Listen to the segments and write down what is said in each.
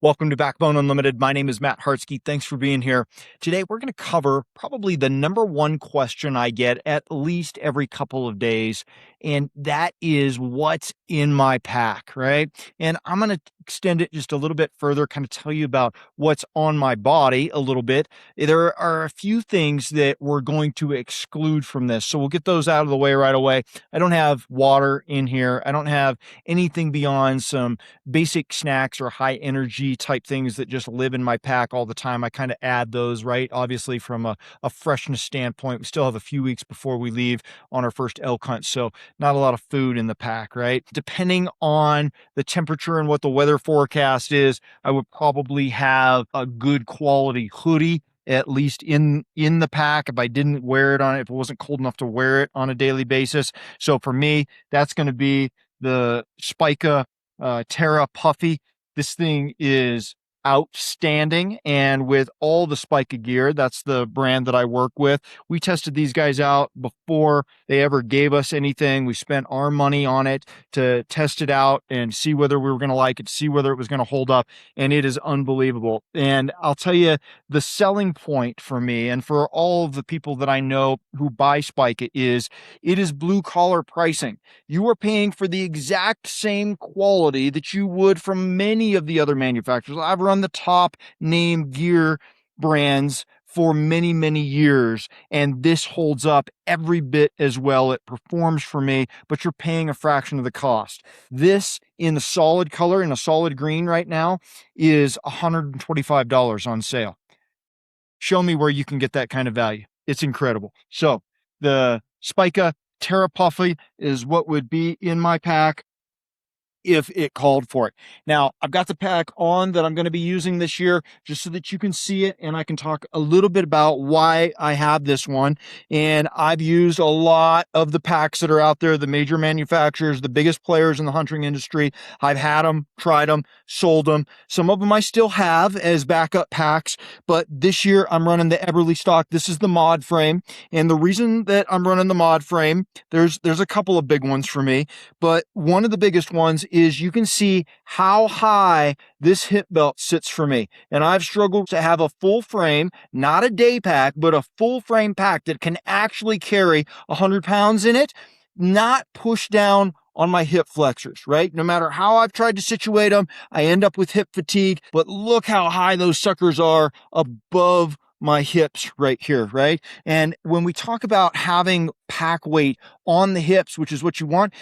Welcome to Backbone Unlimited. My name is Matt Hartsky. Thanks for being here. Today, we're going to cover probably the number one question I get at least every couple of days, and that is what's in my pack, right? And I'm going to extend it just a little bit further, kind of tell you about what's on my body a little bit. There are a few things that we're going to exclude from this, so we'll get those out of the way right away. I don't have water in here. I don't have anything beyond some basic snacks or high energy type things that just live in my pack all the time. I kind of add those, right? Obviously, from a freshness standpoint, we still have a few weeks before we leave on our first elk hunt. So not a lot of food in the pack, right? Depending on the temperature and what the weather forecast is, I would probably have a good quality hoodie at least in the pack if I didn't wear it on it, if it wasn't cold enough to wear it on a daily basis. So for me, that's going to be the Spika Terra Puffy. This thing is outstanding, and with all the Spika gear, that's the brand that I work with. We tested these guys out before they ever gave us anything. We spent our money on it to test it out and see whether we were going to like it, see whether it was going to hold up, and it is unbelievable. And I'll tell you, the selling point for me and for all of the people that I know who buy Spika is it is blue collar pricing. You are paying for the exact same quality that you would from many of the other manufacturers. I've run the top name gear brands for many, many years, and this holds up every bit as well. It performs for me, but you're paying a fraction of the cost. This in the solid color, in a solid green right now, is $125 on sale. Show me where you can get that kind of value. It's incredible. So the Spika Terra Puffy is what would be in my pack if it called for it. Now, I've got the pack on that I'm going to be using this year just so that you can see it, and I can talk a little bit about why I have this one. And I've used a lot of the packs that are out there, the major manufacturers, the biggest players in the hunting industry. I've had them, tried them, sold them. Some of them I still have as backup packs, but this year I'm running the Eberlestock. This is the mod frame, and the reason that I'm running the mod frame, there's a couple of big ones for me, but one of the biggest ones is you can see how high this hip belt sits for me. And I've struggled to have a full frame, not a day pack, but a full frame pack that can actually carry 100 pounds in it, not push down on my hip flexors, right? No matter how I've tried to situate them, I end up with hip fatigue, but look how high those suckers are above my hips right here, right? And when we talk about having pack weight on the hips, which is what you want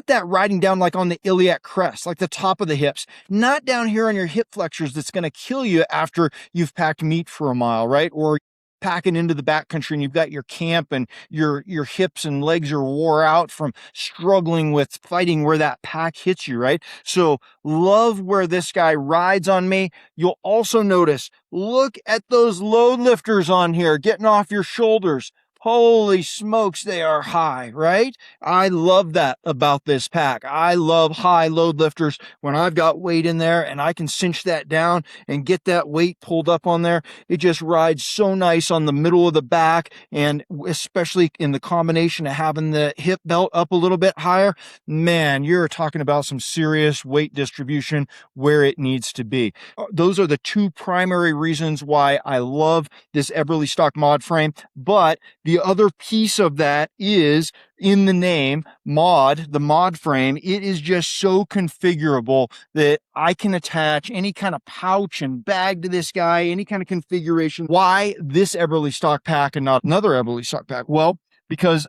that riding down like on the iliac crest, like the top of the hips, not down here on your hip flexors that's going to kill you after you've packed meat for a mile, right? Or packing into the backcountry and you've got your camp and your hips and legs are wore out from struggling with fighting where that pack hits you, right? So love where this guy rides on me. You'll also notice, look at those load lifters on here getting off your shoulders. Holy smokes, they are high, right? I love that about this pack. I love high load lifters when I've got weight in there and I can cinch that down and get that weight pulled up on there. It just rides so nice on the middle of the back, and especially in the combination of having the hip belt up a little bit higher, man, you're talking about some serious weight distribution where it needs to be. Those are the two primary reasons why I love this Eberlestock mod frame, but the other piece of that is in the name mod, the mod frame. It is just so configurable that I can attach any kind of pouch and bag to this guy, any kind of configuration. Why this Eberlestock pack and not another Eberlestock pack? Well, because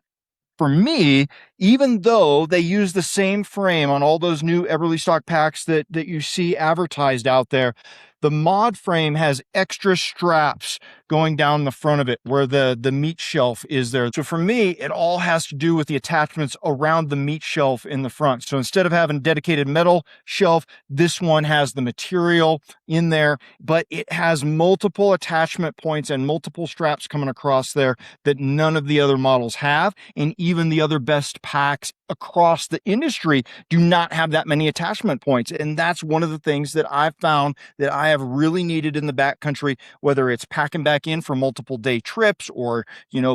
for me, even though they use the same frame on all those new Eberlestock packs that you see advertised out there, the mod frame has extra straps going down the front of it where the meat shelf is there. So for me, it all has to do with the attachments around the meat shelf in the front. So instead of having a dedicated metal shelf, this one has the material in there, but it has multiple attachment points and multiple straps coming across there that none of the other models have. And even the other best packs across the industry do not have that many attachment points. And that's one of the things that I've found that I I have really needed in the backcountry, whether it's packing back in for multiple day trips or,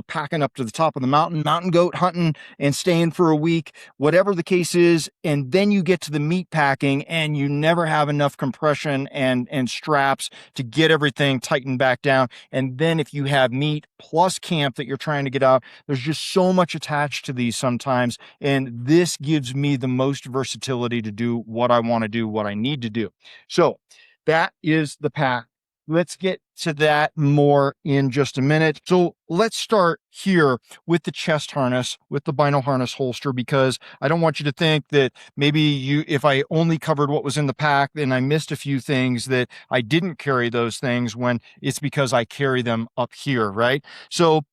packing up to the top of the mountain goat hunting and staying for a week, whatever the case is. And then you get to the meat packing and you never have enough compression and straps to get everything tightened back down. And then if you have meat plus camp that you're trying to get out, there's just so much attached to these sometimes. And this gives me the most versatility to do what I want to do, what I need to do. So that is the pack. Let's get to that more in just a minute. So let's start here with the chest harness, with the Bino harness holster, because I don't want you to think that maybe if I only covered what was in the pack, then I missed a few things, that I didn't carry those things, when it's because I carry them up here, right? So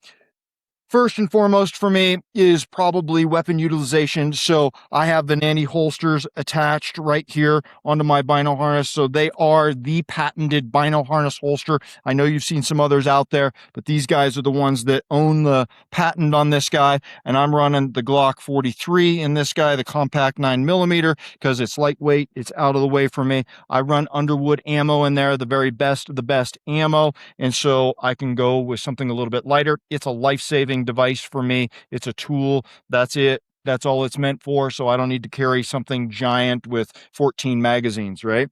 first and foremost for me is probably weapon utilization. So I have Venandi holsters attached right here onto my Bino harness. So they are the patented Bino harness holster. I know you've seen some others out there, but these guys are the ones that own the patent on this guy. And I'm running the Glock 43 in this guy, the compact 9mm, because it's lightweight. It's out of the way for me. I run Underwood ammo in there, the very best of the best ammo. And so I can go with something a little bit lighter. It's a life-saving device for me. It's a tool. That's it. That's all it's meant for. So I don't need to carry something giant with 14 magazines, right?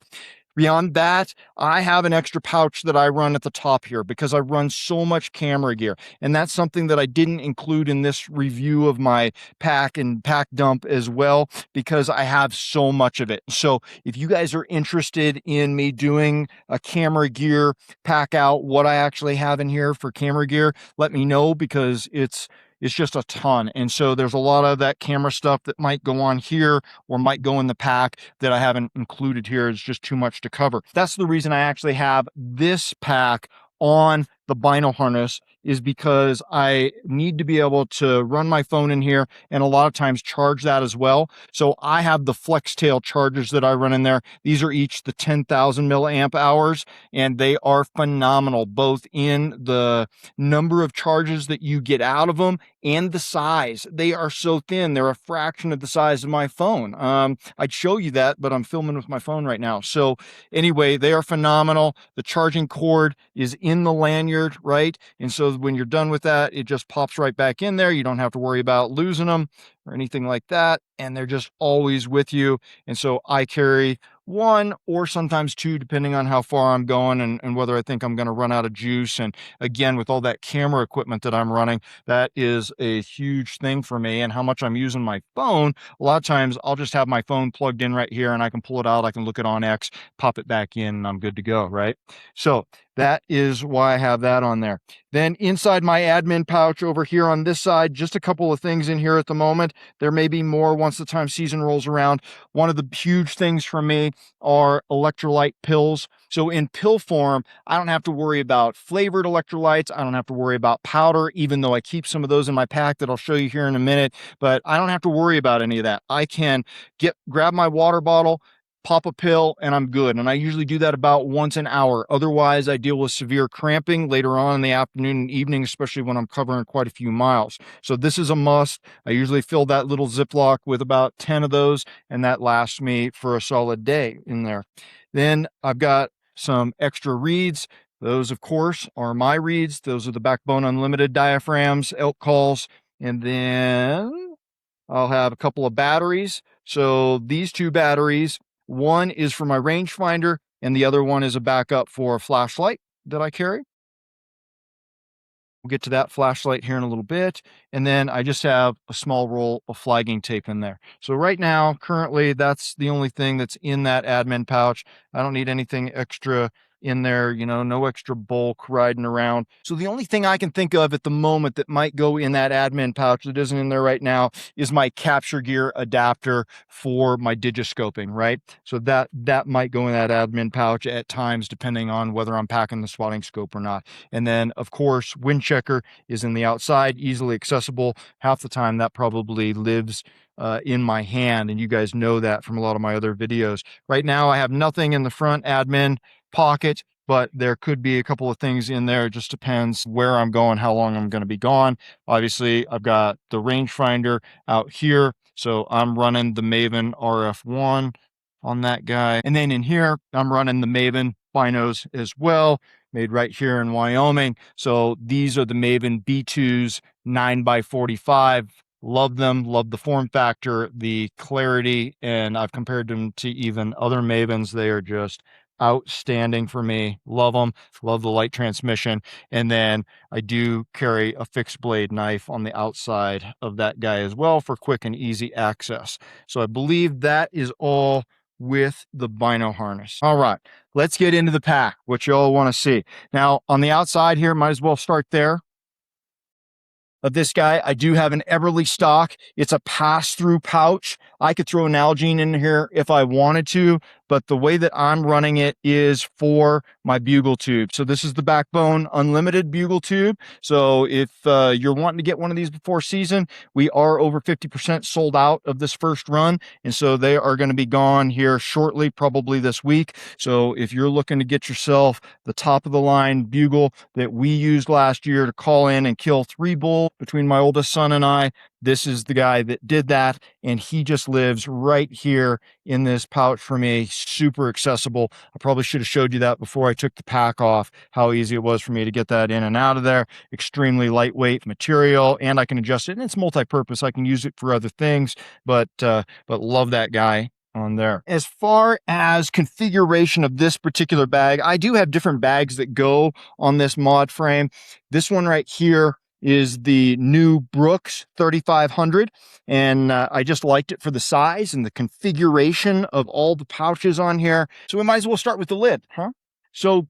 Beyond that, I have an extra pouch that I run at the top here because I run so much camera gear. And that's something that I didn't include in this review of my pack and pack dump as well, because I have so much of it. So if you guys are interested in me doing a camera gear pack out, what I actually have in here for camera gear, let me know, because it's just a ton. And so there's a lot of that camera stuff that might go on here or might go in the pack that I haven't included here. It's just too much to cover. That's the reason I actually have this pack on the Bino harness, is because I need to be able to run my phone in here and a lot of times charge that as well. So I have the Flextail chargers that I run in there. These are each the 10,000 milliamp hours, and they are phenomenal, both in the number of charges that you get out of them and the size. They are so thin. They're a fraction of the size of my phone. I'd show you that, but I'm filming with my phone right now. So anyway, they are phenomenal. The charging cord is in the lanyard, right? And so when you're done with that, it just pops right back in there. You don't have to worry about losing them or anything like that. And they're just always with you. And so I carry one or sometimes two, depending on how far I'm going and whether I think I'm going to run out of juice. And again, with all that camera equipment that I'm running, that is a huge thing for me. And how much I'm using my phone, a lot of times I'll just have my phone plugged in right here and I can pull it out. I can look it on X, pop it back in, and I'm good to go, right? So that is why I have that on there. Then inside my admin pouch over here on this side, just a couple of things in here at the moment. There may be more once the time season rolls around. One of the huge things for me are electrolyte pills. So in pill form, I don't have to worry about flavored electrolytes. I don't have to worry about powder, even though I keep some of those in my pack that I'll show you here in a minute. But I don't have to worry about any of that. I can grab my water bottle, pop a pill, and I'm good. And I usually do that about once an hour. Otherwise, I deal with severe cramping later on in the afternoon and evening, especially when I'm covering quite a few miles. So this is a must. I usually fill that little Ziploc with about 10 of those, and that lasts me for a solid day in there. Then I've got some extra reeds. Those, of course, are my reeds. Those are the Backbone Unlimited diaphragms, elk calls. And then I'll have a couple of batteries. So these two batteries, one is for my rangefinder, and the other one is a backup for a flashlight that I carry. We'll get to that flashlight here in a little bit. And then I just have a small roll of flagging tape in there. So right now, currently, that's the only thing that's in that admin pouch. I don't need anything extra in there, no extra bulk riding around. So the only thing I can think of at the moment that might go in that admin pouch that isn't in there right now is my capture gear adapter for my digiscoping, right? So that might go in that admin pouch at times, depending on whether I'm packing the spotting scope or not. And then, of course, wind checker is in the outside, easily accessible. Half the time that probably lives in my hand, and you guys know that from a lot of my other videos. Right now, I have nothing in the front admin pocket, but there could be a couple of things in there. It just depends where I'm going, how long I'm going to be gone. Obviously, I've got the rangefinder out here, so I'm running the Maven RF1 on that guy. And then in here, I'm running the Maven binos as well, made right here in Wyoming. So these are the Maven B2s 9x45. Love them, love the form factor, the clarity, and I've compared them to even other Mavens. They are just outstanding for me. Love them, love the light transmission. And then I do carry a fixed blade knife on the outside of that guy as well for quick and easy access. So I believe that is all with the Bino harness. All right, let's get into the pack, which you all want to see. Now, on the outside here, might as well start there. Of this guy, I do have an Eberlestock. It's a pass-through pouch. I could throw an Nalgene in here if I wanted to, but the way that I'm running it is for my Bugle tube. So this is the Backbone Unlimited Bugle tube. So if you're wanting to get one of these before season, we are over 50% sold out of this first run, and so they are going to be gone here shortly, probably this week. So if you're looking to get yourself the top of the line Bugle that we used last year to call in and kill 3 bulls between my oldest son and I, this is the guy that did that, and he just lives right here in this pouch for me. Super accessible. I probably should have showed you that before I took the pack off, how easy it was for me to get that in and out of there. Extremely lightweight material, and I can adjust it, and it's multi-purpose. I can use it for other things, but love that guy on there. As far as configuration of this particular bag, I do have different bags that go on this mod frame. This one right here is the new Brooks 3500, and I just liked it for the size and the configuration of all the pouches on here. So we might as well start with the lid, huh? So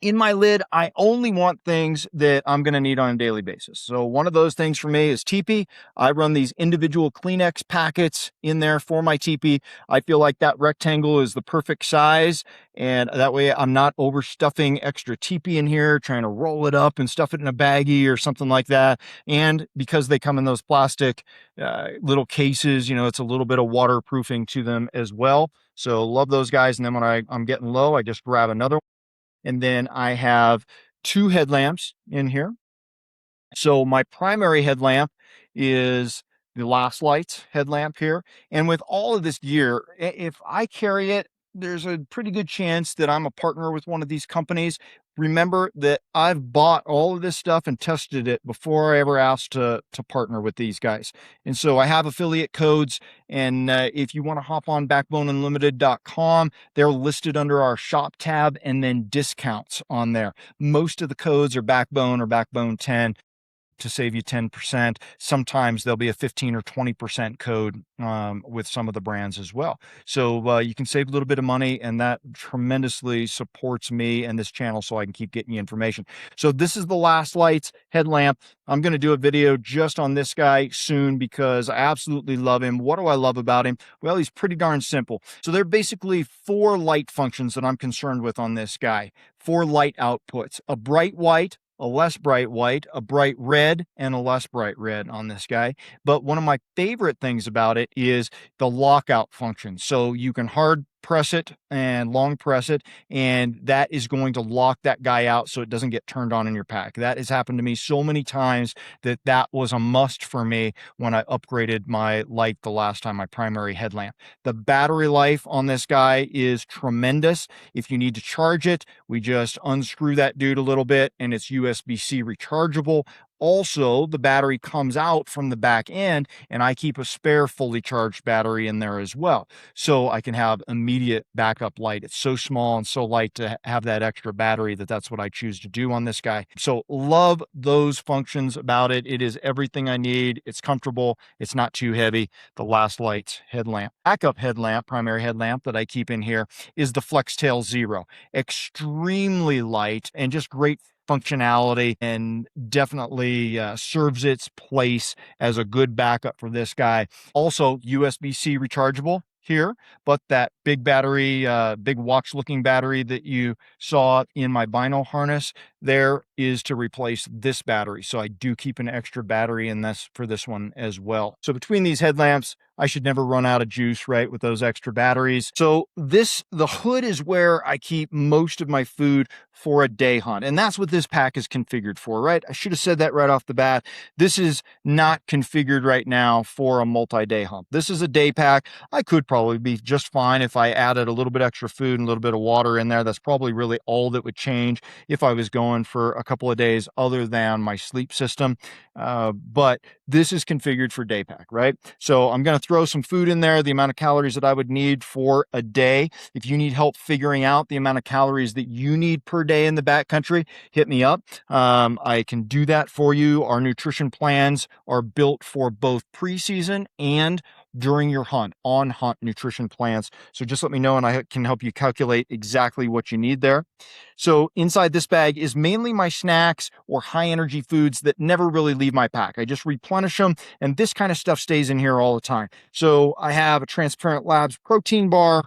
in my lid, I only want things that I'm going to need on a daily basis. So one of those things for me is teepee. I run these individual Kleenex packets in there for my teepee. I feel like that rectangle is the perfect size, and that way I'm not overstuffing extra teepee in here, trying to roll it up and stuff it in a baggie or something like that. And because they come in those plastic little cases, you know, it's a little bit of waterproofing to them as well. So love those guys. And then when I'm getting low, I just grab another one. And then I have 2 headlamps in here. So my primary headlamp is the Last Lights headlamp here. And with all of this gear, if I carry it, there's a pretty good chance that I'm a partner with one of these companies. Remember that I've bought all of this stuff and tested it before I ever asked to partner with these guys. And so I have affiliate codes. And if you want to hop on backboneunlimited.com, they're listed under our shop tab and then discounts on there. Most of the codes are Backbone or Backbone 10. To save you 10%. Sometimes there'll be a 15 or 20% code with some of the brands as well. So you can save a little bit of money, and that tremendously supports me and this channel so I can keep getting you information. So this is the Last Lights headlamp. I'm going to do a video just on this guy soon because I absolutely love him. What do I love about him? Well, he's pretty darn simple. So there are basically 4 light functions that I'm concerned with on this guy. 4 light outputs: a bright white, a less bright white, a bright red, and a less bright red on this guy. But one of my favorite things about it is the lockout function. So you can hard press it and long press it, and that is going to lock that guy out so it doesn't get turned on in your pack. That has happened to me so many times that that was a must for me when I upgraded my light the last time, my primary headlamp. The battery life on this guy is tremendous. If you need to charge it, we just unscrew that dude a little bit and it's USB-C rechargeable. Also, the battery comes out from the back end, and I keep a spare fully charged battery in there as well, so I can have immediate backup light. It's so small and so light to have that extra battery that's what I choose to do on this guy. So love those functions about it. It is everything I need. It's comfortable. It's not too heavy. The Last Lights headlamp. Backup headlamp, primary headlamp that I keep in here is the Flextail Zero. Extremely light and just great functionality, and definitely serves its place as a good backup for this guy. Also USB-C rechargeable here, but that big battery, big watch looking battery that you saw in my Bino harness there is to replace this battery. So I do keep an extra battery in this for this one as well. So between these headlamps, I should never run out of juice, right, with those extra batteries. So the hood is where I keep most of my food for a day hunt. And that's what this pack is configured for, right? I should have said that right off the bat. This is not configured right now for a multi-day hunt. This is a day pack. I could probably be just fine if I added a little bit extra food and a little bit of water in there. That's probably really all that would change if I was going for a couple of days other than my sleep system. But this is configured for day pack, right? So I'm going to throw some food in there, the amount of calories that I would need for a day. If you need help figuring out the amount of calories that you need per day in the backcountry, hit me up. I can do that for you. Our nutrition plans are built for both preseason and during your hunt, on hunt nutrition plans. So just let me know and I can help you calculate exactly what you need there. So inside this bag is mainly my snacks or high energy foods that never really leave my pack. I just replenish them, and this kind of stuff stays in here all the time. So I have a Transparent Labs protein bar.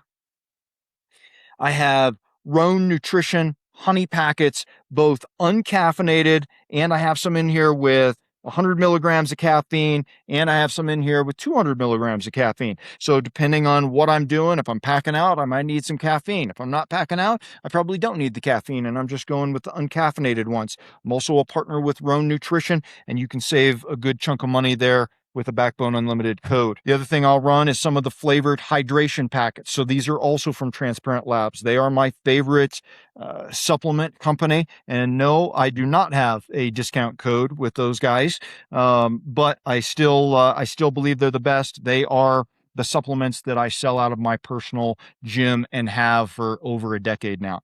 I have Roan Nutrition honey packets, both uncaffeinated, and I have some in here with 100 milligrams of caffeine, and I have some in here with 200 milligrams of caffeine. So depending on what I'm doing, if I'm packing out, I might need some caffeine. If I'm not packing out, I probably don't need the caffeine, and I'm just going with the uncaffeinated ones. I'm also a partner with Roan Nutrition, and you can save a good chunk of money there with a Backbone Unlimited code. The other thing I'll run is some of the flavored hydration packets. So these are also from Transparent Labs. They are my favorite supplement company. And no, I do not have a discount code with those guys. But I still believe they're the best. They are the supplements that I sell out of my personal gym and have for over a decade now.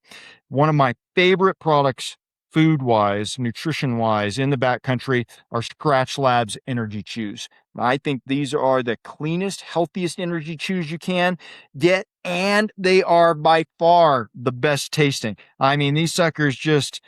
One of my favorite products, food-wise, nutrition-wise, in the backcountry are Scratch Labs Energy Chews. I think these are the cleanest, healthiest energy chews you can get, and they are by far the best tasting. I mean, these suckers just,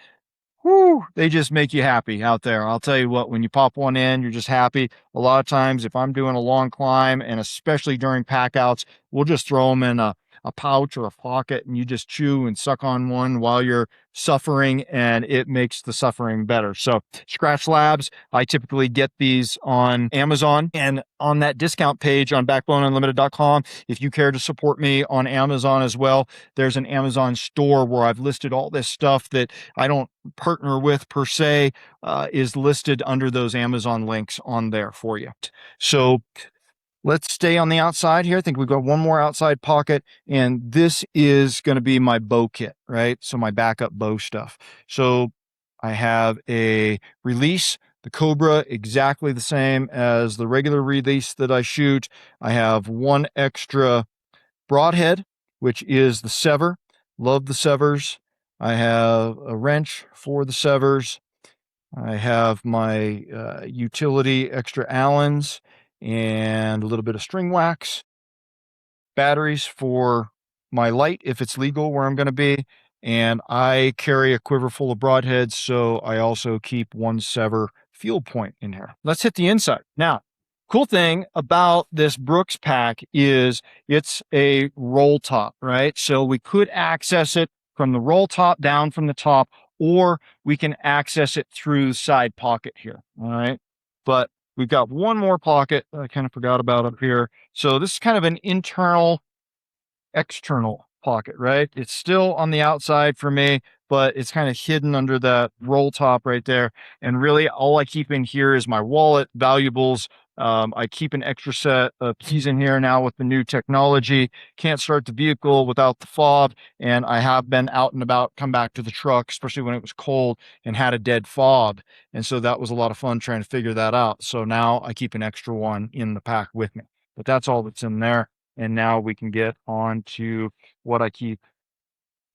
whoo, they just make you happy out there. I'll tell you what, when you pop one in, you're just happy. A lot of times, if I'm doing a long climb, and especially during pack outs, we'll just throw them in a pouch or a pocket, and you just chew and suck on one while you're suffering, and it makes the suffering better. So Scratch Labs, I typically get these on Amazon, and on that discount page on backboneunlimited.com, if you care to support me on Amazon as well, there's an Amazon store where I've listed all this stuff that I don't partner with per se, is listed under those Amazon links on there for you. So let's stay on the outside here. I think we've got one more outside pocket, and this is going to be my bow kit, right? So my backup bow stuff. So I have a release, the Cobra, exactly the same as the regular release that I shoot. I have one extra broadhead, which is the sever. Love the severs. I have a wrench for the severs. I have my utility extra Allens and a little bit of string wax, batteries for my light if it's legal where I'm going to be, and I carry a quiver full of broadheads, so I also keep one sever field point in here. Let's hit the inside. Now, cool thing about this Brooks pack is it's a roll top, right? So we could access it from the roll top down from the top, or we can access it through the side pocket here, all right? But we've got one more pocket that I kind of forgot about up here. So this is kind of an internal, external pocket, right? It's still on the outside for me, but it's kind of hidden under that roll top right there. And really all I keep in here is my wallet, valuables. I keep an extra set of keys in here now with the new technology. Can't start the vehicle without the fob. And I have been out and about, come back to the truck, especially when it was cold, and had a dead fob. And so that was a lot of fun trying to figure that out. So now I keep an extra one in the pack with me, but that's all that's in there. And now we can get on to what I keep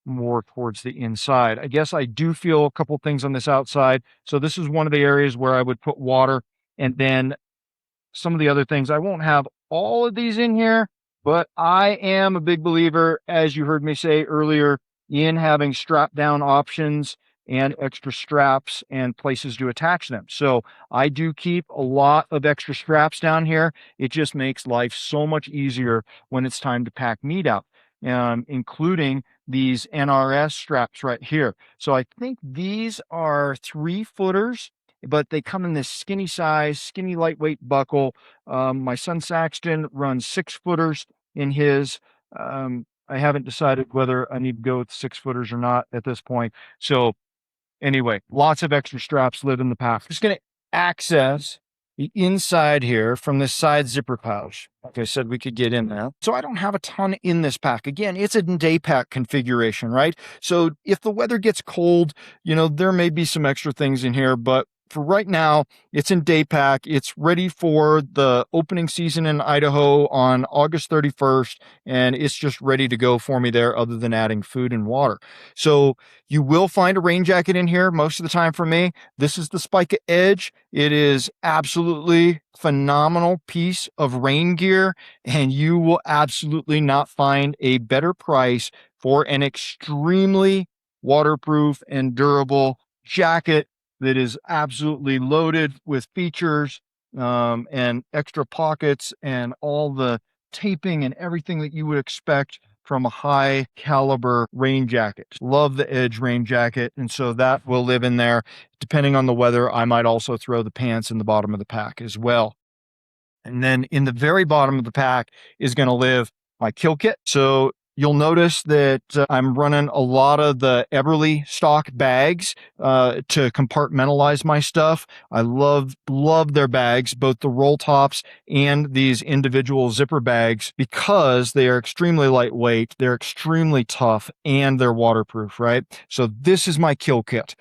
more towards the inside. I guess I do feel a couple things on this outside. So this is one of the areas where I would put water, and then some of the other things. I won't have all of these in here, but I am a big believer, as you heard me say earlier, in having strap down options and extra straps and places to attach them. So I do keep a lot of extra straps down here. It just makes life so much easier when it's time to pack meat out. including these NRS straps right here. So I think these are 3-footers, but they come in this skinny size, skinny lightweight buckle. My son Saxton runs 6-footers in his. I haven't decided whether I need to go with 6-footers or not at this point. So anyway, lots of extra straps live in the pack. Just going to access the inside here from this side zipper pouch. Like I said, we could get in there. So I don't have a ton in this pack. Again, it's a day pack configuration, right? So if the weather gets cold, there may be some extra things in here, but for right now, it's in day pack. It's ready for the opening season in Idaho on August 31st, and it's just ready to go for me there, other than adding food and water. So you will find a rain jacket in here most of the time for me. This is the Spika Edge. It is absolutely phenomenal piece of rain gear, and you will absolutely not find a better price for an extremely waterproof and durable jacket that is absolutely loaded with features and extra pockets and all the taping and everything that you would expect from a high caliber rain jacket. Love the Edge rain jacket, and so that will live in there. Depending on the weather, I might also throw the pants in the bottom of the pack as well. And then in the very bottom of the pack is going to live my kill kit. So you'll notice that I'm running a lot of the Eberlestock bags to compartmentalize my stuff. I love their bags, both the roll tops and these individual zipper bags, because they are extremely lightweight, they're extremely tough, and they're waterproof, right? So this is my kill kit.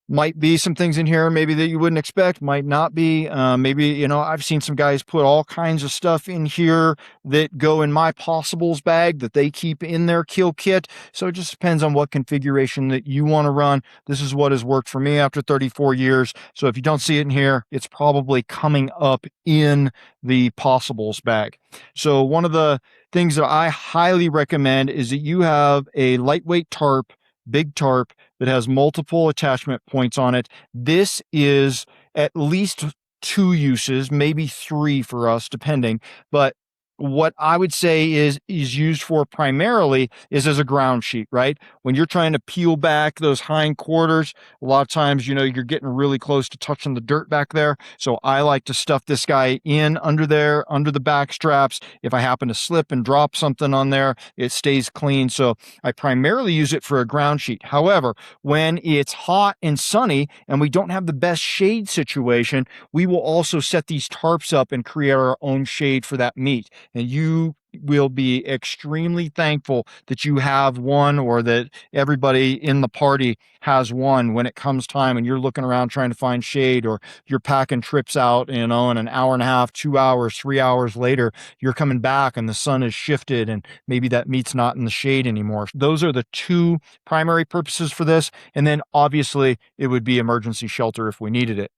Might be some things in here maybe that you wouldn't expect, might not be. Maybe, I've seen some guys put all kinds of stuff in here that go in my possibles bag that they keep in their kill kit. So it just depends on what configuration that you want to run. This is what has worked for me after 34 years. So if you don't see it in here, it's probably coming up in the possibles bag. So one of the things that I highly recommend is that you have a lightweight tarp, big tarp, that has multiple attachment points on it. This is at least 2 uses, maybe 3 for us, depending. But what I would say is used for primarily is as a ground sheet, right? When you're trying to peel back those hind quarters, a lot of times, you're getting really close to touching the dirt back there. So I like to stuff this guy in under there, under the back straps. If I happen to slip and drop something on there, it stays clean. So I primarily use it for a ground sheet. However, when it's hot and sunny and we don't have the best shade situation, we will also set these tarps up and create our own shade for that meat. And you will be extremely thankful that you have one, or that everybody in the party has one when it comes time and you're looking around trying to find shade, or you're packing trips out, and an hour and a half, 2 hours, 3 hours later, you're coming back and the sun has shifted and maybe that meat's not in the shade anymore. Those are the 2 primary purposes for this. And then obviously it would be emergency shelter if we needed it.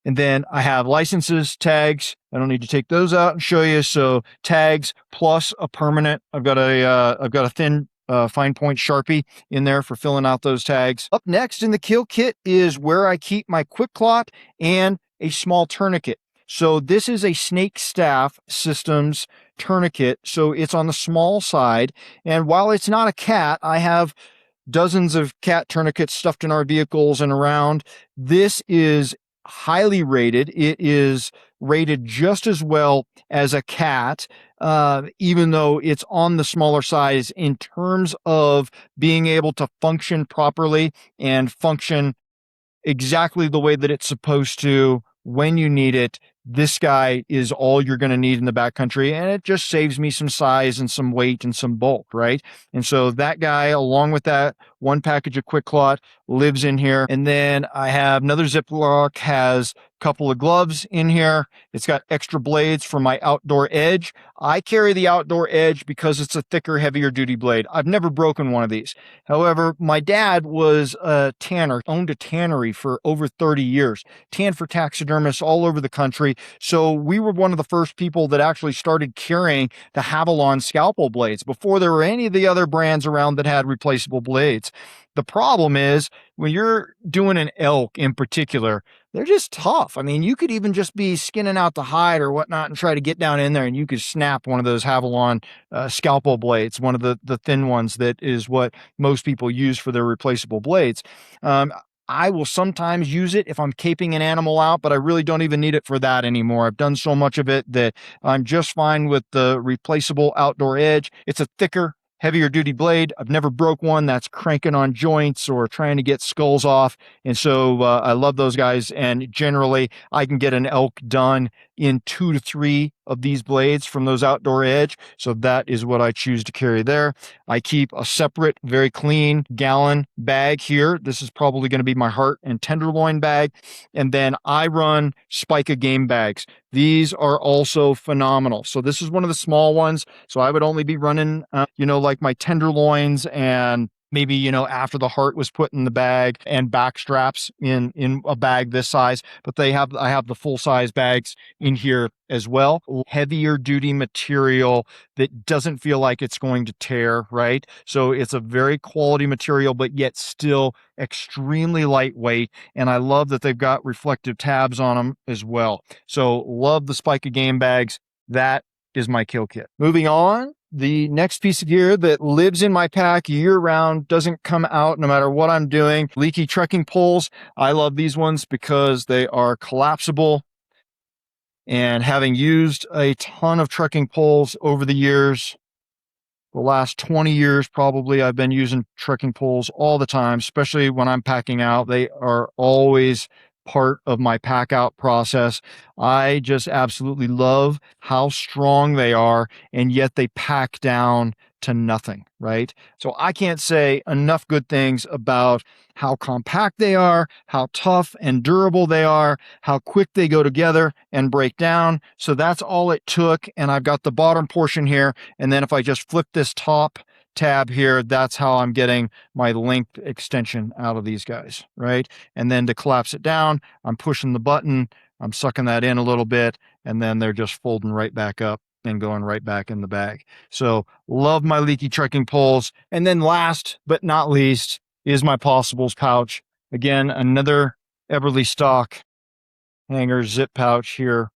And then I have licenses, tags. I don't need to take those out and show you. So tags plus a permanent. I've got a thin fine point Sharpie in there for filling out those tags. Up next in the kill kit is where I keep my quick clot and a small tourniquet. So this is a Snake Staff Systems tourniquet. So it's on the small side. And while it's not a cat, I have dozens of cat tourniquets stuffed in our vehicles and around. This is highly rated. It is rated just as well as a cat, even though it's on the smaller size, in terms of being able to function properly and function exactly the way that it's supposed to when you need it. This guy is all you're going to need in the backcountry, and it just saves me some size and some weight and some bulk, right? And so that guy, along with that one package of Quick Clot, lives in here. And then I have another Ziploc, has a couple of gloves in here. It's got extra blades for my outdoor edge. I carry the outdoor edge because it's a thicker, heavier duty blade. I've never broken one of these. However, my dad was a tanner, owned a tannery for over 30 years, tanned for taxidermists all over the country. So we were one of the first people that actually started carrying the Havalon scalpel blades before there were any of the other brands around that had replaceable blades. The problem is when you're doing an elk in particular, they're just tough. I mean, you could even just be skinning out the hide or whatnot and try to get down in there, and you could snap one of those Havalon scalpel blades, one of the thin ones that is what most people use for their replaceable blades. Um, I will sometimes use it if I'm caping an animal out, but I really don't even need it for that anymore. I've done so much of it that I'm just fine with the replaceable outdoor edge. It's a thicker, heavier duty blade. I've never broke one that's cranking on joints or trying to get skulls off. And so I love those guys. And generally, I can get an elk done in 2 to 3 of these blades from those outdoor edge. So that is what I choose to carry there. I keep a separate, very clean gallon bag here. This is probably going to be my heart and tenderloin bag. And then I run Spika game bags. These are also phenomenal. So this is one of the small ones. So I would only be running, like my tenderloins and maybe, after the heart was put in the bag and back straps in a bag this size, but I have the full size bags in here as well. Heavier duty material that doesn't feel like it's going to tear, right? So it's a very quality material, but yet still extremely lightweight. And I love that they've got reflective tabs on them as well. So love the Spika game bags. That is my kill kit. Moving on. The next piece of gear that lives in my pack year round, doesn't come out no matter what I'm doing. Leki trekking poles. I love these ones because they are collapsible. And having used a ton of trekking poles over the years, the last 20 years probably, I've been using trekking poles all the time, especially when I'm packing out. They are always part of my pack out process. I just absolutely love how strong they are, and yet they pack down to nothing, right? So I can't say enough good things about how compact they are, how tough and durable they are, how quick they go together and break down. So that's all it took. And I've got the bottom portion here. And then if I just flip this top tab here, that's how I'm getting my length extension out of these guys, right? And then to collapse it down, I'm pushing the button, I'm sucking that in a little bit, and then they're just folding right back up and going right back in the bag. So love my Leki trekking poles. And then last but not least is my Possibles pouch. Again, another Eberlestock hanger zip pouch here.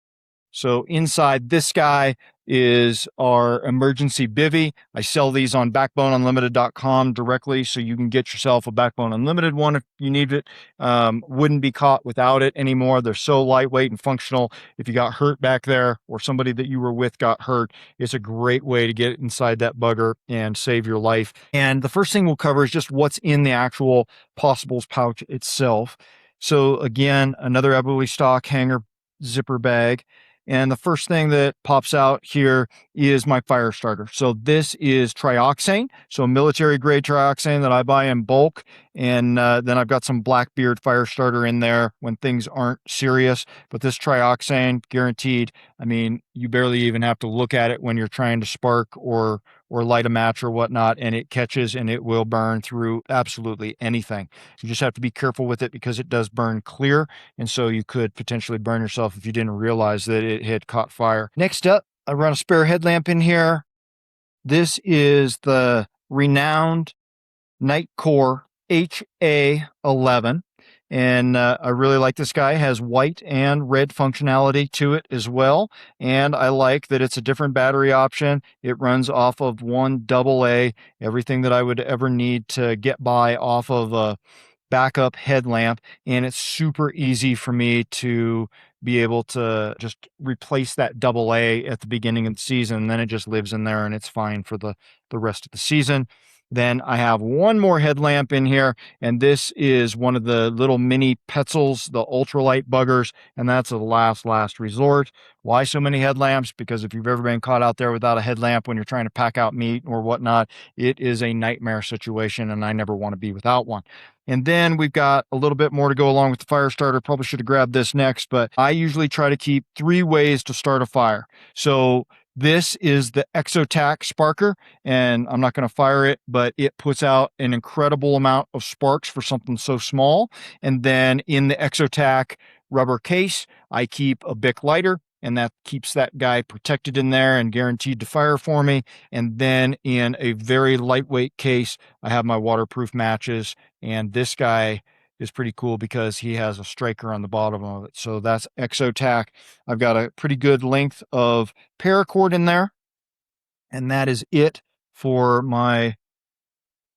So inside this guy is our emergency bivy. I sell these on backboneunlimited.com directly, so you can get yourself a Backbone Unlimited one if you need it. Wouldn't be caught without it anymore. They're so lightweight and functional. If you got hurt back there or somebody that you were with got hurt, it's a great way to get inside that bugger and save your life. And the first thing we'll cover is just what's in the actual Possibles pouch itself. So again, another Eberlestock hanger zipper bag. And the first thing that pops out here is my fire starter. So this is trioxane, so military grade trioxane that I buy in bulk. And then I've got some Blackbeard fire starter in there when things aren't serious. But this trioxane, guaranteed. I mean, you barely even have to look at it when you're trying to spark or light a match or whatnot, and it catches and it will burn through absolutely anything. You just have to be careful with it because it does burn clear, and so you could potentially burn yourself if you didn't realize that it had caught fire. Next up, I run a spare headlamp in here. This is the renowned Nightcore HA11. And I really like this guy. It has white and red functionality to it as well. And I like that it's a different battery option. It runs off of one AA, everything that I would ever need to get by off of a backup headlamp. And it's super easy for me to be able to just replace that AA at the beginning of the season. And then it just lives in there and it's fine for the rest of the season. Then I have one more headlamp in here, and this is one of the little mini Petzls, the ultralight buggers, and that's a last resort. Why so many headlamps? Because if you've ever been caught out there without a headlamp when you're trying to pack out meat or whatnot, it is a nightmare situation, and I never want to be without one. And then we've got a little bit more to go along with the fire starter. Probably should have grabbed this next, but I usually try to keep 3 ways to start a fire. So this is the Exotac Sparker, and I'm not going to fire it, but it puts out an incredible amount of sparks for something so small. And then in the Exotac rubber case, I keep a Bic lighter, and that keeps that guy protected in there and guaranteed to fire for me. And then in a very lightweight case, I have my waterproof matches, and this guy is pretty cool because he has a striker on the bottom of it. So that's Exotac. I've got a pretty good length of paracord in there. And that is it for my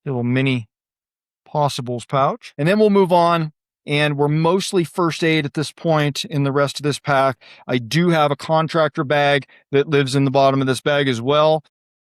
little mini possibles pouch. And then we'll move on. And we're mostly first aid at this point in the rest of this pack. I do have a contractor bag that lives in the bottom of this bag as well.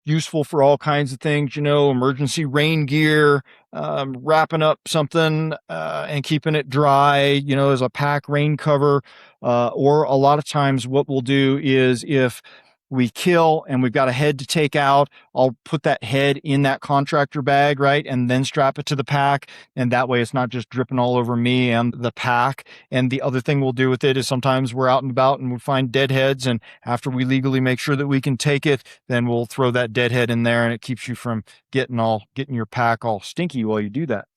Useful for all kinds of things, emergency rain gear, wrapping up something and keeping it dry, as a pack rain cover. Or a lot of times what we'll do is if we kill and we've got a head to take out, I'll put that head in that contractor bag, right? And then strap it to the pack. And that way it's not just dripping all over me and the pack. And the other thing we'll do with it is sometimes we're out and about and we find dead heads. And after we legally make sure that we can take it, then we'll throw that dead head in there and it keeps you from getting your pack all stinky while you do that.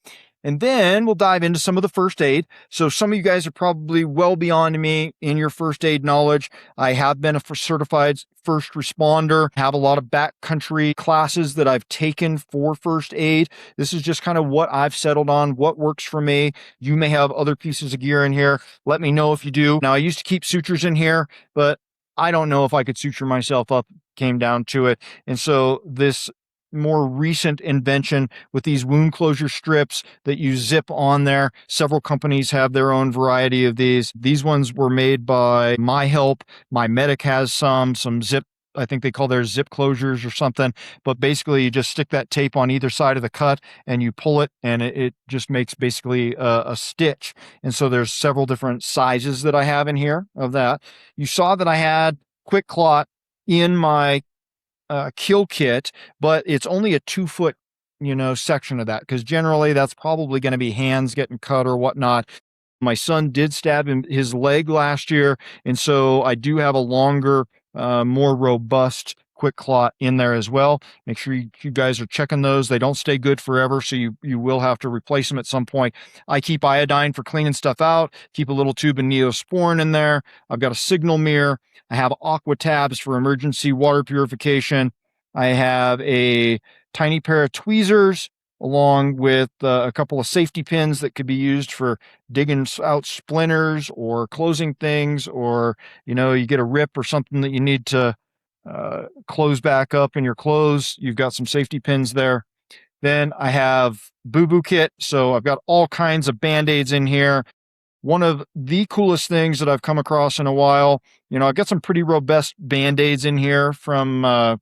And then we'll dive into some of the first aid. So some of you guys are probably well beyond me in your first aid knowledge. I have been a certified first responder, have a lot of backcountry classes that I've taken for first aid. This is just kind of what I've settled on, what works for me. You may have other pieces of gear in here. Let me know if you do. Now, I used to keep sutures in here, but I don't know if I could suture myself up, came down to it. And so this more recent invention with these wound closure strips that you zip on there. Several companies have their own variety of these. These ones were made by My Help. My Medic has some zip. I think they call theirs zip closures or something, but basically you just stick that tape on either side of the cut and you pull it and it just makes basically a stitch. And so there's several different sizes that I have in here of that. You saw that I had Quick Clot in my kill kit, but it's only a 2-foot, section of that, because generally that's probably going to be hands getting cut or whatnot. My son did stab his leg last year, and so I do have a longer, more robust Quick Clot in there as well. Make sure you guys are checking those. They don't stay good forever, so you will have to replace them at some point. I keep iodine for cleaning stuff out, keep a little tube of Neosporin in there. I've got a signal mirror. I have aqua tabs for emergency water purification. I have a tiny pair of tweezers along with a couple of safety pins that could be used for digging out splinters or closing things, or, you get a rip or something that you need to close back up in your clothes. You've got some safety pins there. Then I have boo-boo kit. So I've got all kinds of Band-Aids in here. One of the coolest things that I've come across in a while, I've got some pretty robust Band-Aids in here from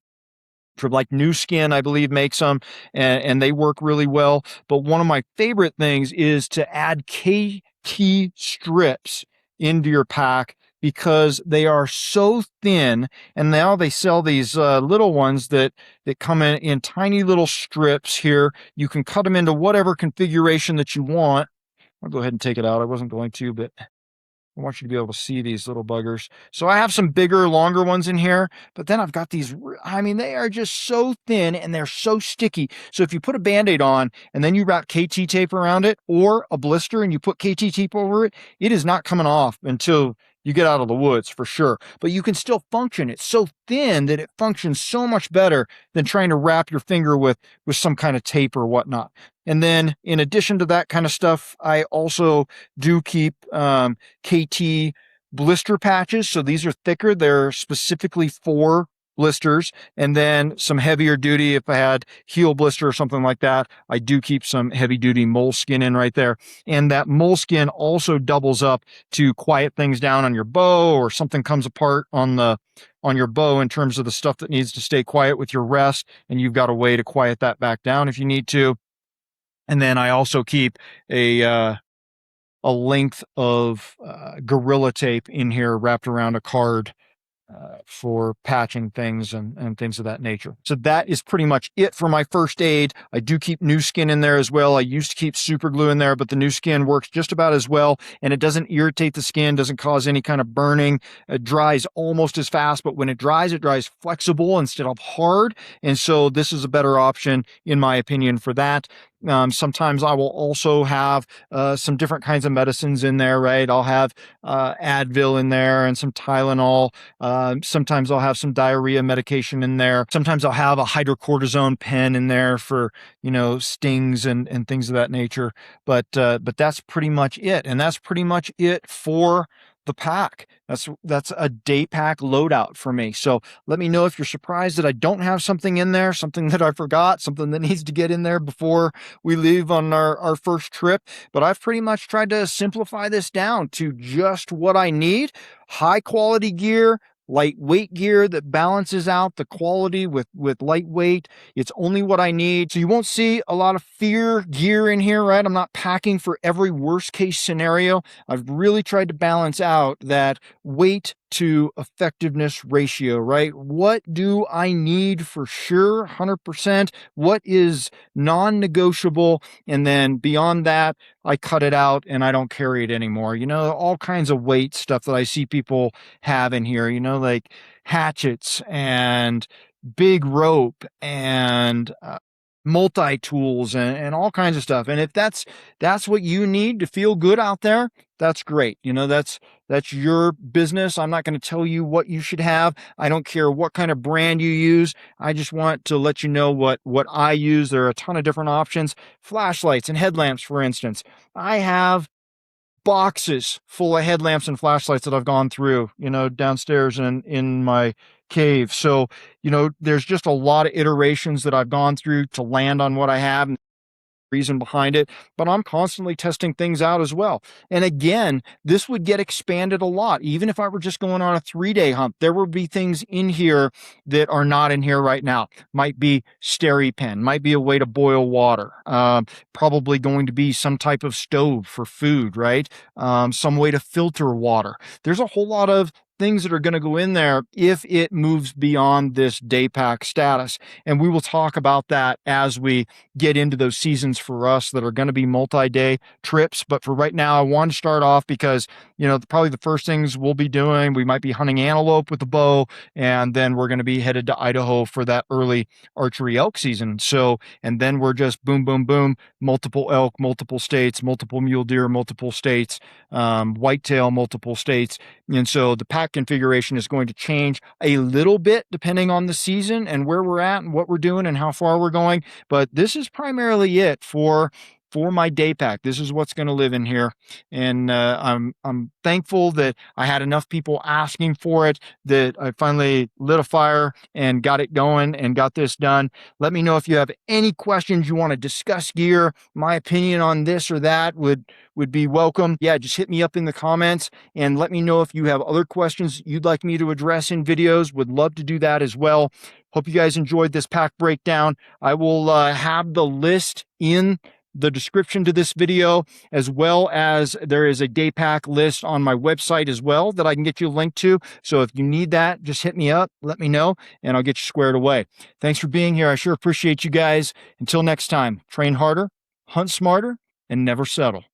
like New Skin, I believe, makes them, and they work really well. But one of my favorite things is to add KT strips into your pack because they are so thin. And now they sell these little ones that come in tiny little strips here. You can cut them into whatever configuration that you want. I'll go ahead and take it out. I wasn't going to, but I want you to be able to see these little buggers. So I have some bigger, longer ones in here, but then I've got these, they are just so thin and they're so sticky. So if you put a Band-Aid on and then you wrap KT tape around it or a blister and you put KT tape over it, it is not coming off until you get out of the woods for sure. But you can still function. It's so thin that it functions so much better than trying to wrap your finger with some kind of tape or whatnot. And then in addition to that kind of stuff, I also do keep KT blister patches. So these are thicker. They're specifically for blisters. And then some heavier duty. If I had heel blister or something like that, I do keep some heavy duty Moleskin in right there. And that Moleskin also doubles up to quiet things down on your bow, or something comes apart on your bow in terms of the stuff that needs to stay quiet with your rest. And you've got a way to quiet that back down if you need to. And then I also keep a length of Gorilla Tape in here wrapped around a card for patching things and things of that nature. So that is pretty much it for my first aid. I do keep New Skin in there as well. I used to keep super glue in there, but the New Skin works just about as well, and it doesn't irritate the skin, doesn't cause any kind of burning. It dries almost as fast, but when it dries flexible instead of hard, and so this is a better option, in my opinion, for that. Sometimes I will also have some different kinds of medicines in there, right? I'll have Advil in there and some Tylenol. Sometimes I'll have some diarrhea medication in there. Sometimes I'll have a hydrocortisone pen in there for, stings and things of that nature. But that's pretty much it. And that's pretty much it for the pack. That's a day pack loadout for me. So let me know if you're surprised that I don't have something in there, something that I forgot, something that needs to get in there before we leave on our first trip. But I've pretty much tried to simplify this down to just what I need: high quality gear, lightweight gear that balances out the quality with lightweight. It's only what I need. So you won't see a lot of fear gear in here, right? I'm not packing for every worst case scenario. I've really tried to balance out that weight to effectiveness ratio, right? What do I need for sure, 100%? What is non-negotiable? And then beyond that, I cut it out and I don't carry it anymore. All kinds of weight stuff that I see people have in here, like hatchets and big rope and multi-tools and all kinds of stuff. And if that's what you need to feel good out there, that's great. That's your business. I'm not going to tell you what you should have. I don't care what kind of brand you use. I just want to let you know what I use. There are a ton of different options. Flashlights and headlamps, for instance. I have boxes full of headlamps and flashlights that I've gone through, downstairs in my cave. So, there's just a lot of iterations that I've gone through to land on what I have. Reason behind it, but I'm constantly testing things out as well. And again, this would get expanded a lot. Even if I were just going on a 3-day hunt, there would be things in here that are not in here right now. Might be SteriPen, might be a way to boil water, probably going to be some type of stove for food, right? Some way to filter water. There's a whole lot of things that are going to go in there if it moves beyond this day pack status. And we will talk about that as we get into those seasons for us that are going to be multi-day trips. But for right now, I want to start off because, probably the first things we'll be doing, we might be hunting antelope with the bow, and then we're going to be headed to Idaho for that early archery elk season. So, and then we're just boom, boom, boom, multiple elk, multiple states, multiple mule deer, multiple states, whitetail, multiple states. And so the pack configuration is going to change a little bit depending on the season and where we're at and what we're doing and how far we're going. But this is primarily it for my day pack. This is what's going to live in here. And I'm thankful that I had enough people asking for it that I finally lit a fire and got it going and got this done. Let me know if you have any questions you want to discuss gear. My opinion on this or that would be welcome. Yeah, just hit me up in the comments and let me know if you have other questions you'd like me to address in videos. Would love to do that as well. Hope you guys enjoyed this pack breakdown. I will have the list in the description to this video, as well as there is a day pack list on my website as well that I can get you a link to. So if you need that, just hit me up, let me know, and I'll get you squared away. Thanks for being here. I sure appreciate you guys. Until next time, train harder, hunt smarter, and never settle.